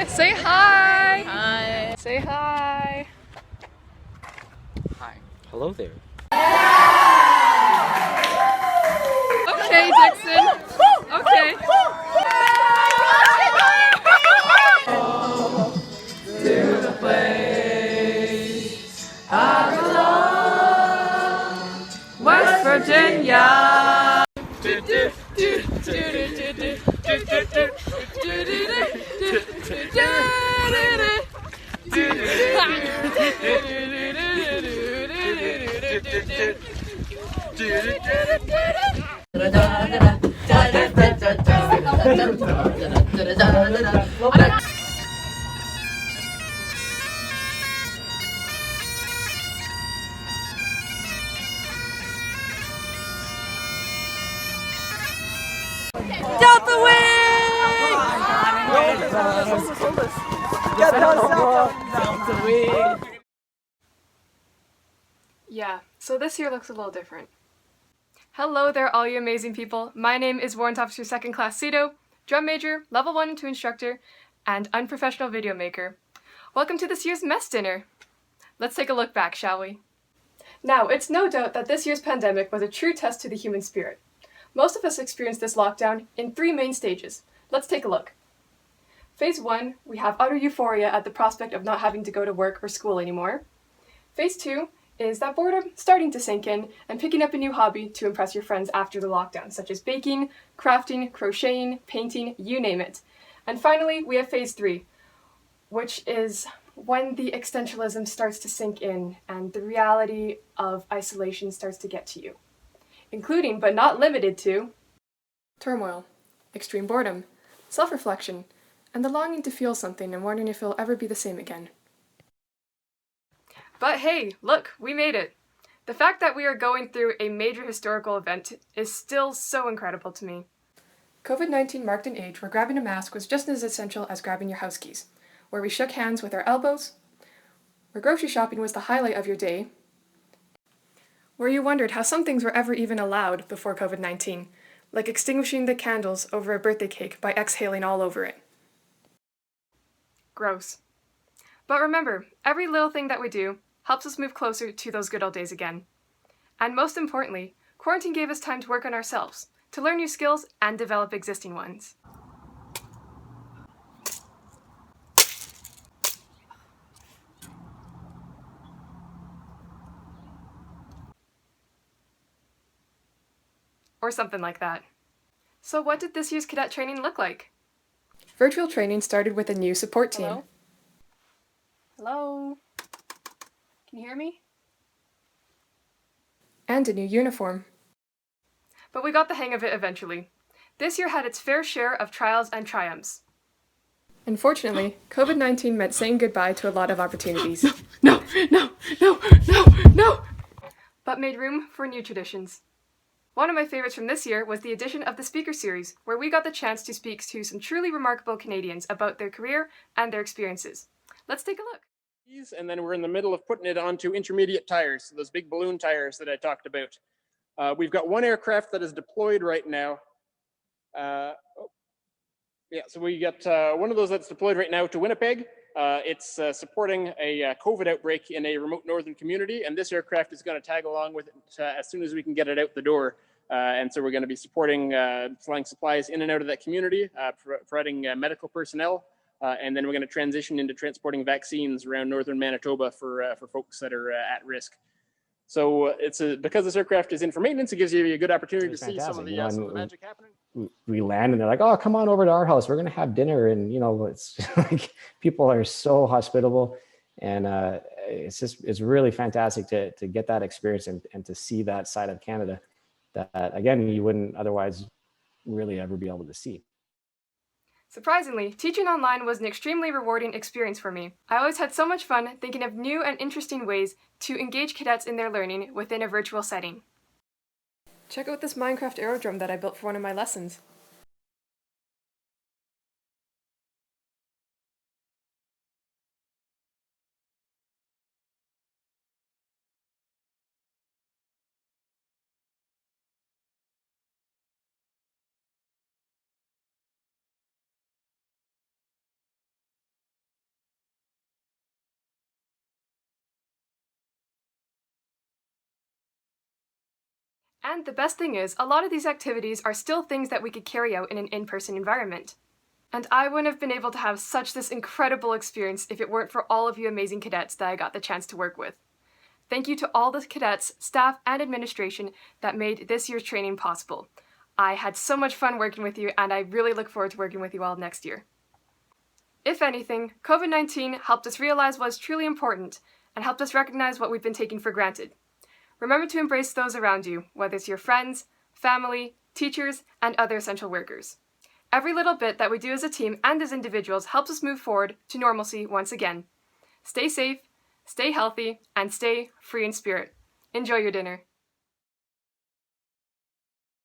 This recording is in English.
Say hi! Hi. Say hi! Hi. Hello there. Okay, Dixon. Okay. To the place I belong, West Virginia. Delta Wing! Yeah, so this year looks a little different. Hello there, all you amazing people. My name is Warrant Officer 2nd Class Seto, drum major, level 1 and 2 instructor, and unprofessional video maker. Welcome to this year's mess dinner. Let's take a look back, shall we? Now, it's no doubt that this year's pandemic was a true test to the human spirit. Most of us experienced this lockdown in 3 main stages. Let's take a look. Phase 1, we have utter euphoria at the prospect of not having to go to work or school anymore. Phase 2 is that boredom starting to sink in and picking up a new hobby to impress your friends after the lockdown, such as baking, crafting, crocheting, painting, you name it. And finally, we have Phase 3, which is when the existentialism starts to sink in and the reality of isolation starts to get to you, including but not limited to turmoil, extreme boredom, self-reflection, and the longing to feel something and wondering if it'll ever be the same again. But hey, look, we made it! The fact that we are going through a major historical event is still so incredible to me. COVID-19 marked an age where grabbing a mask was just as essential as grabbing your house keys, where we shook hands with our elbows, where grocery shopping was the highlight of your day, where you wondered how some things were ever even allowed before COVID-19, like extinguishing the candles over a birthday cake by exhaling all over it. Gross. But remember, every little thing that we do helps us move closer to those good old days again. And most importantly, quarantine gave us time to work on ourselves, to learn new skills and develop existing ones. Or something like that. So what did this year's cadet training look like? Virtual training started with a new support team. Hello? Hello? Can you hear me? And a new uniform. But we got the hang of it eventually. This year had its fair share of trials and triumphs. Unfortunately, COVID-19 meant saying goodbye to a lot of opportunities. No! But made room for new traditions. One of my favorites from this year was the addition of the speaker series, where we got the chance to speak to some truly remarkable Canadians about their career and their experiences. Let's take a look. And then we're in the middle of putting it onto intermediate tires, so those big balloon tires that I talked about. We've got one aircraft that is deployed right now. So we got one of those that's deployed right now to Winnipeg. It's supporting a COVID outbreak in a remote northern community, and this aircraft is going to tag along with it as soon as we can get it out the door. And so we're going to be supporting flying supplies in and out of that community, providing medical personnel, and then we're going to transition into transporting vaccines around northern Manitoba for folks that are at risk. So because this aircraft is in for maintenance, it gives you a good opportunity to see some of the magic happening. We land and they're like, "Oh, come on over to our house. We're going to have dinner." And, it's like people are so hospitable. And it's really fantastic to get that experience and to see that side of Canada that, again, you wouldn't otherwise really ever be able to see. Surprisingly, teaching online was an extremely rewarding experience for me. I always had so much fun thinking of new and interesting ways to engage cadets in their learning within a virtual setting. Check out this Minecraft aerodrome that I built for one of my lessons. And the best thing is, a lot of these activities are still things that we could carry out in an in-person environment. And I wouldn't have been able to have this incredible experience if it weren't for all of you amazing cadets that I got the chance to work with. Thank you to all the cadets, staff, and administration that made this year's training possible. I had so much fun working with you, and I really look forward to working with you all next year. If anything, COVID-19 helped us realize what's truly important and helped us recognize what we've been taking for granted. Remember to embrace those around you, whether it's your friends, family, teachers, and other essential workers. Every little bit that we do as a team and as individuals helps us move forward to normalcy once again. Stay safe, stay healthy, and stay free in spirit. Enjoy your dinner.